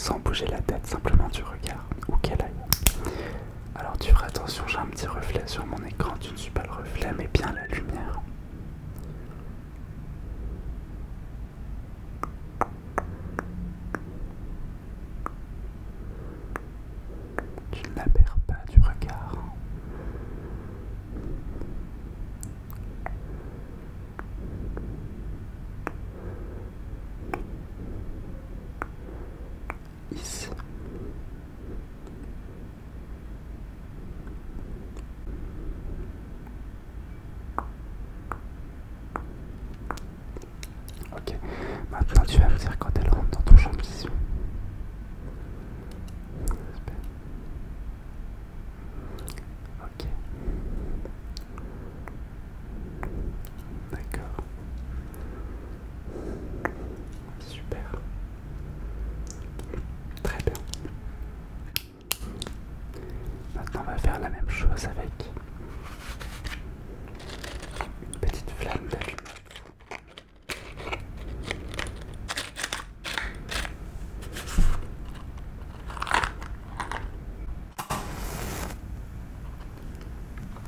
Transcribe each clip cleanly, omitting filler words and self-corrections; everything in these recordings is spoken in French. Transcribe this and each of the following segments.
sans bouger la tête, simplement tu regardes. Ou quel œil? Alors tu feras attention, j'ai un petit reflet sur mon écran, tu ne suis pas le reflet mais bien la lumière. Tu ne la perds pas du regard. Ici. Ok, maintenant tu vas me dire quand elle rentre dans ton champ de vision. Ok. D'accord. Super. Très bien. Maintenant on va faire la même chose avec une petite flamme d'allumage.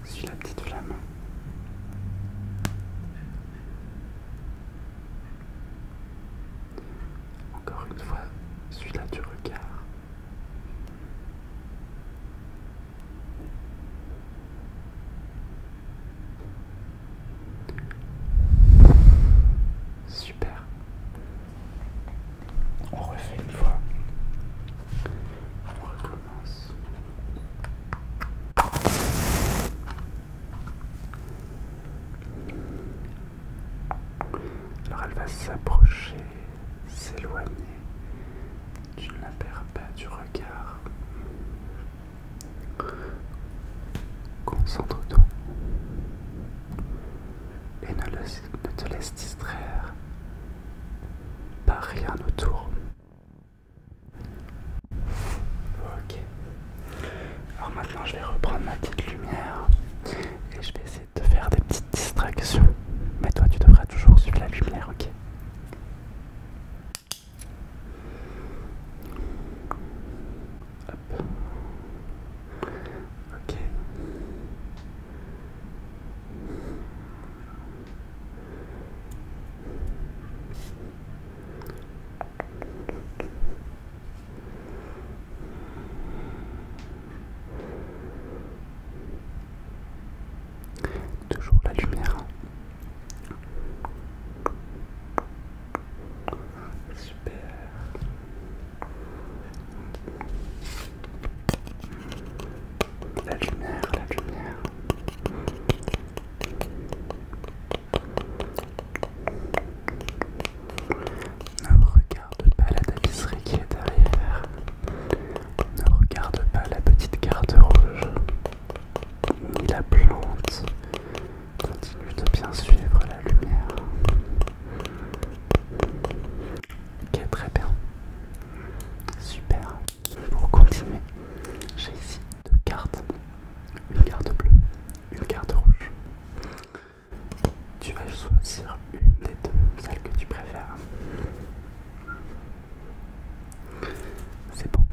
Suis la petite flamme. Encore une fois, celui-là du regard. Super. On refait une fois. On recommence. Alors elle va s'approcher, s'éloigner. Tu ne la perds pas du regard. Concentre-toi. Et ne te laisse distraire par rien autour. Ok. Alors maintenant je vais reprendre ma petite lumière et je vais essayer de te faire des petites distractions. Mais toi tu devras toujours suivre la lumière, ok? Hop. Ok. Toujours la lumière. Super. La lumière, la lumière. Ne regarde pas la tapisserie qui est derrière. Ne regarde pas la petite carte rouge. Ni la plante. Continue de bien suivre la lumière. Ok, très bien. Super. Pour continuer, j'ai ici deux cartes. Une carte bleue, une carte rouge. Tu vas choisir une des deux, celle que tu préfères. C'est bon.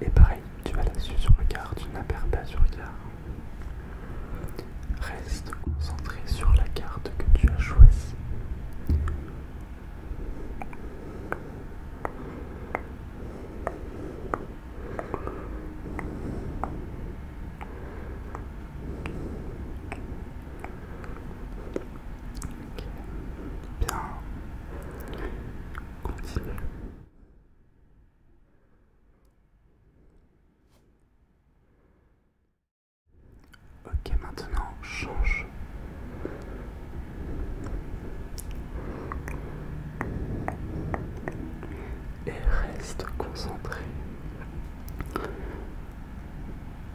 Et pareil, tu vas la suivre sur le regard, tu ne la perds pas sur le regard. Reste concentré sur la carte que tu as choisie. Ok. Bien. Continue. Ok, maintenant change. Et reste concentré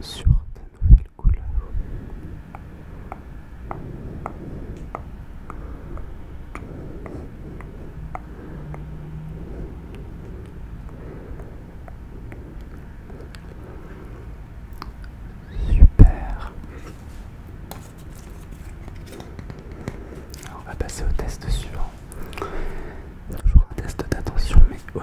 sur ta nouvelle couleur. Super. Alors on va passer au test suivant. Toujours un test d'attention, mais au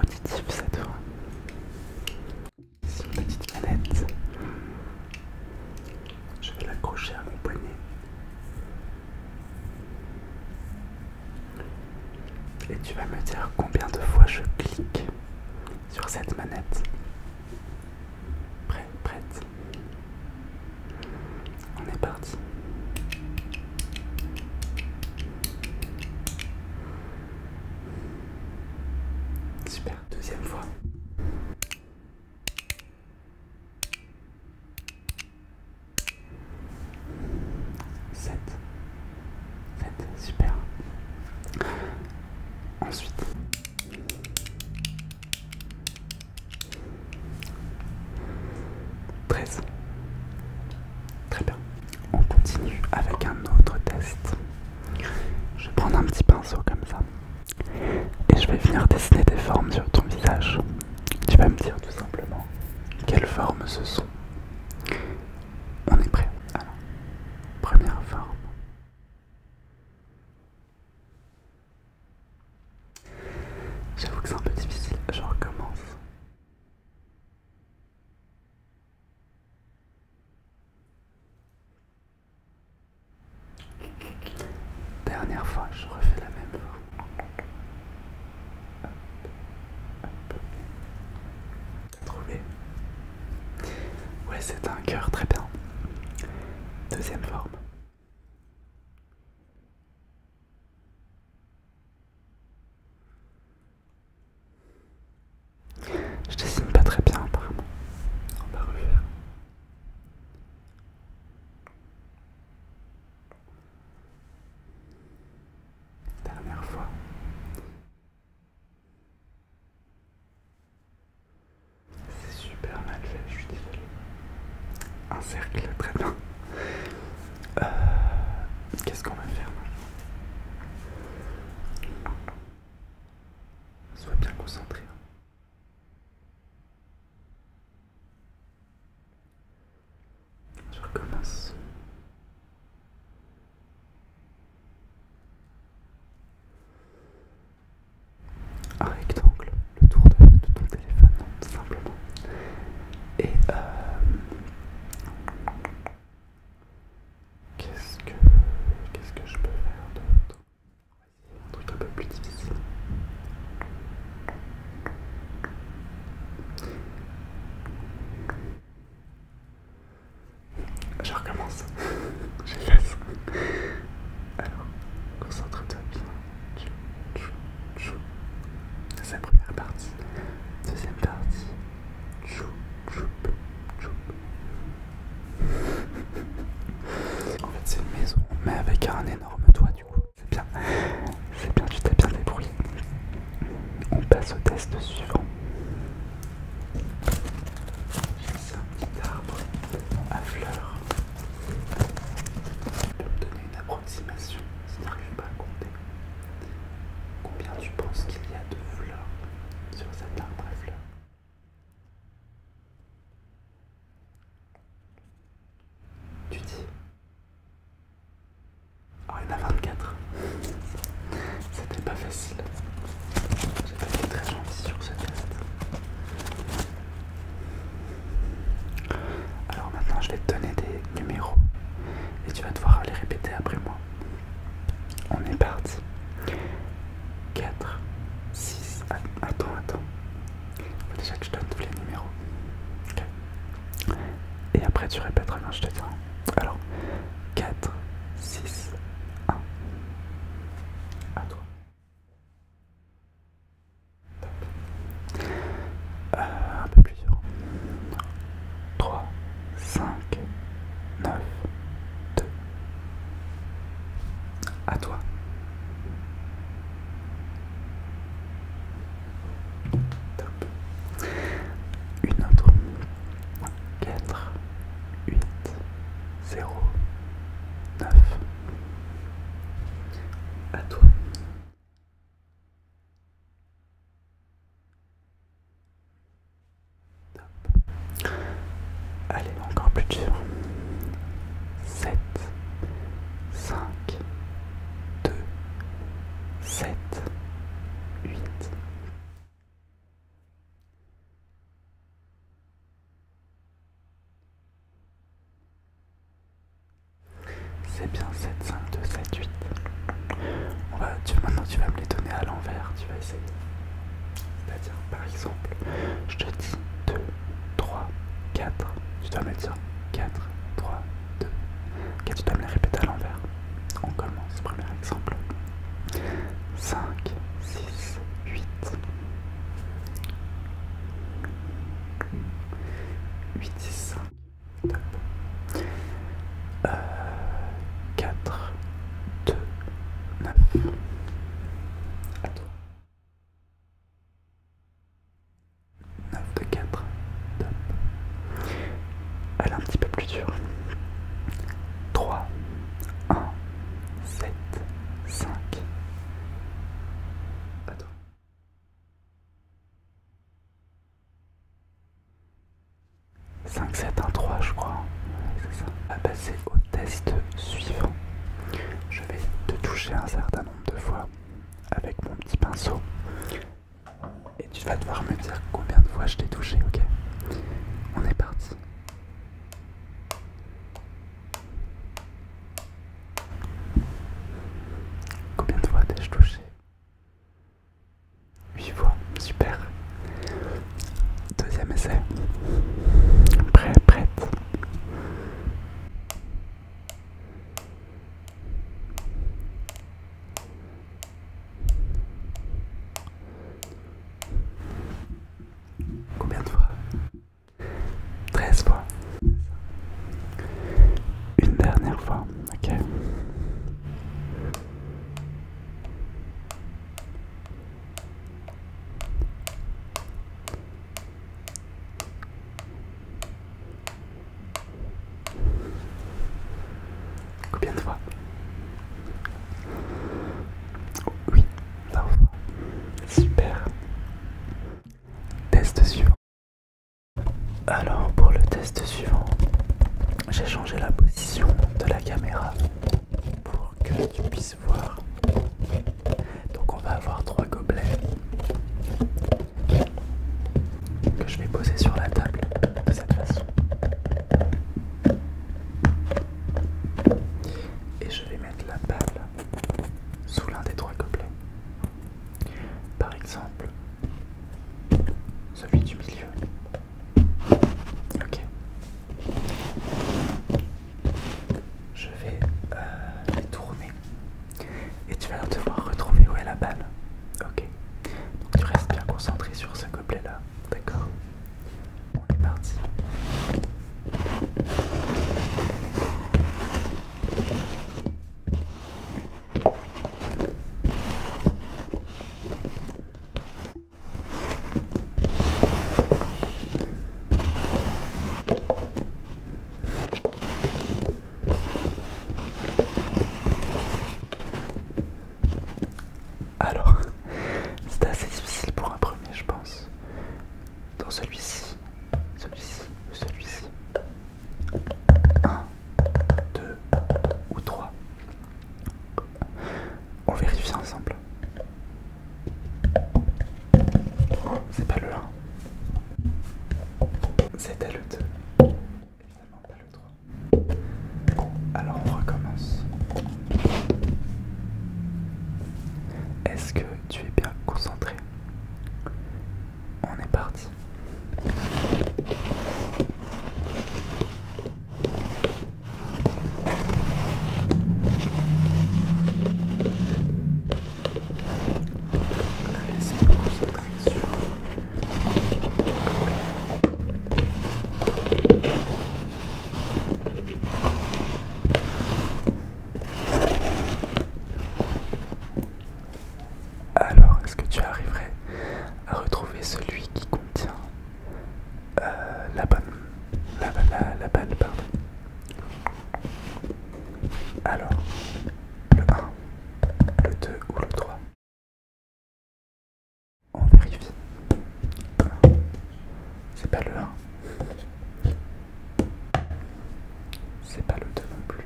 13. Très bien. On continue avec un autre test. Je vais prendre un petit pinceau comme ça. Et je vais venir dessiner des formes sur ton visage. Tu vas me dire tout simplement quelles formes ce sont. On est prêt. Alors, première forme. J'avoue que c'est un peu difficile. Je recommence. Dernière fois, je refais la même forme. T'as trouvé? Ouais, c'est un cœur, très bien. Deuxième forme. Je dessine pas très bien apparemment. On va refaire. Dernière fois. C'est super mal fait, je suis désolé. Un cercle, très bien. Qu'est-ce qu'on va faire maintenant? Sois bien concentré. Je recommence. Un rectangle, le tour de ton téléphone, tout simplement. Et qu'est-ce que je peux faire d'autre? Un truc un peu plus difficile. Je recommence. J'efface. Alors, concentre-toi bien. C'est la première partie. Deuxième partie. En fait, c'est une maison, mais avec un énorme toit du coup. C'est bien. C'est bien, tu t'es bien débrouillé. On passe au test suivant. J'ai ici un petit arbre à fleurs. Je vais te donner une approximation si tu n'arrives pas à compter. Combien tu penses qu'il y a de fleurs sur cet arbre à fleurs? Tu dis? Oh, il y en a 24. C'était pas facile. J'ai pas été très gentil sur ce test. Alors maintenant, je vais te donner des numéros et tu vas devoir les répéter après moi. On est parti. 4, 6. Attends. Faut déjà que je donne tous les numéros. Okay. Et après, tu répéteras quand je te dis. Alors, 4, 6, 1. À toi. Un peu plus dur. 3, 5, 9, 2. À toi. Top. Une autre. 4, 8, 0, 9. À toi. Top. Allez, encore plus dur. 7, 5, 2, 7, 8. C'est bien 7, 5, 2, 7, 8. Maintenant tu vas me les donner à l'envers, tu vas essayer. C'est-à-dire, par exemple, je te dis 2, 3, 4. Tu dois me dire 4, 3, 2. Ok, tu dois me les répéter à l'envers. On commence, premier exemple. 5, 6, 8. 8, 6, 5. Top. 4, 2, 9. À toi. 9 de 4. Top. passer au test suivant. Je vais te toucher un certain nombre de fois avec mon petit pinceau. Et tu vas devoir me dire combien de fois je t'ai touché, ok? On est parti. Combien de fois t'ai-je touché? 8 fois, super. Deuxième essai. Prêt, prête. Combien de fois? 13 fois. Une dernière fois, ok. Combien de fois? Oui, 9 fois. Super. Test suivant. Alors pour le test suivant, j'ai changé la position de la caméra pour que tu puisses voir. Donc on va avoir 3 gobelets que je vais poser sur la table de cette façon. Et je vais mettre la balle sous l'un des 3 gobelets. Par exemple, celui du milieu. Ok. Je vais les tourner et tu vas devoir retrouver où est la balle. Ok. Donc tu restes bien concentré sur ce gobelet là. D'accord? On est parti. Alors, c'était assez difficile pour un premier, je pense. Dans celui-ci, celui-ci ou celui-ci. 1, 2 ou 3. On vérifie ensemble. C'est pas le 1. C'était le 2. Évidemment pas le 3. Alors on recommence. Est-ce que tu es bien concentré? On est parti. Restez concentré sur. Alors, est-ce que tu arriverais à retrouver celui qui contient la balle, pardon. Alors, le 1, le 2 ou le 3? On vérifie. C'est pas le 1. C'est pas le 2 non plus.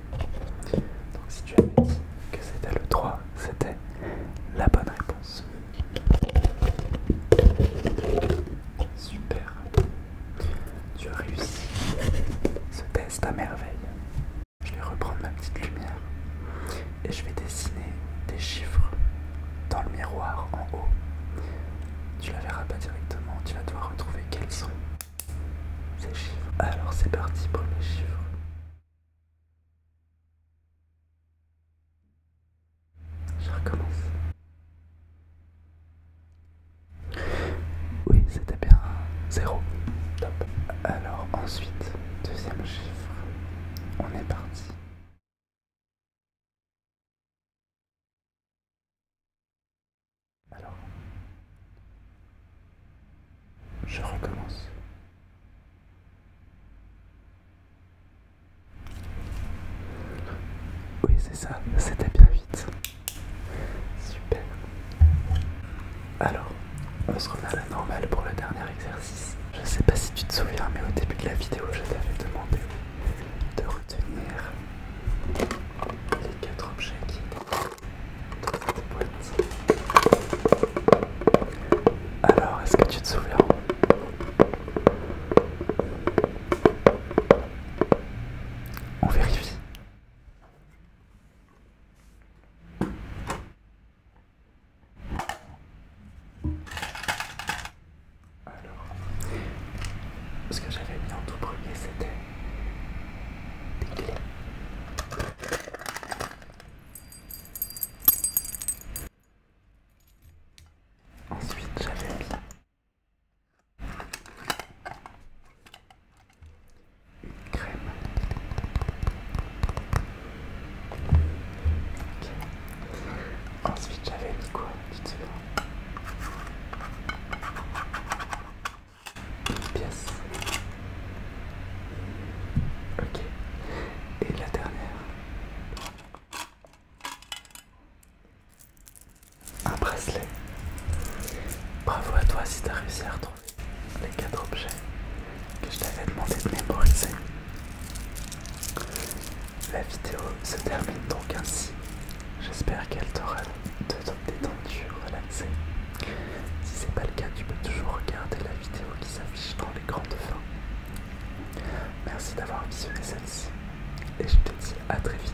Donc si tu avais dit que c'était le 3, c'était la bonne réponse. Super. Tu as réussi ce test à merveille. Je vais reprendre ma petite lumière et je vais dessiner des chiffres dans le miroir en haut. Tu la verras pas directement, tu vas devoir retrouver quels sont ces chiffres. Alors c'est parti, premier chiffre. Je recommence. Oui, c'était bien 0. Top. Alors ensuite, deuxième chiffre. On est parti. Alors, je recommence. Oui, c'est ça, c'était bien 8. Super. Alors, on se remet à la normale pour le dernier exercice. Je sais pas si tu te souviens, mais au début de la vidéo, je t'avais demandé de retenir les 4 objets qui étaient dans cette boîte. Alors, est-ce que tu te souviens? On vérifie. Alors, ce que j'avais mis en tout premier, c'était des clés. Ensuite, j'avais mis une crème. Ok. Ensuite, j'avais mis quoi? Tu te souviens? Une pièce. Ok. Et la dernière, un bracelet. Bravo à toi si tu as réussi à retrouver les 4 objets que je t'avais demandé de mémoriser. La vidéo se termine donc ainsi. J'espère qu'elle t'aura détendu, relaxé. Si c'est pas le cas, tu peux toujours regarder la vidéo qui s'affiche dans l'écran de fin. Merci d'avoir visionné celle-ci et je te dis à très vite.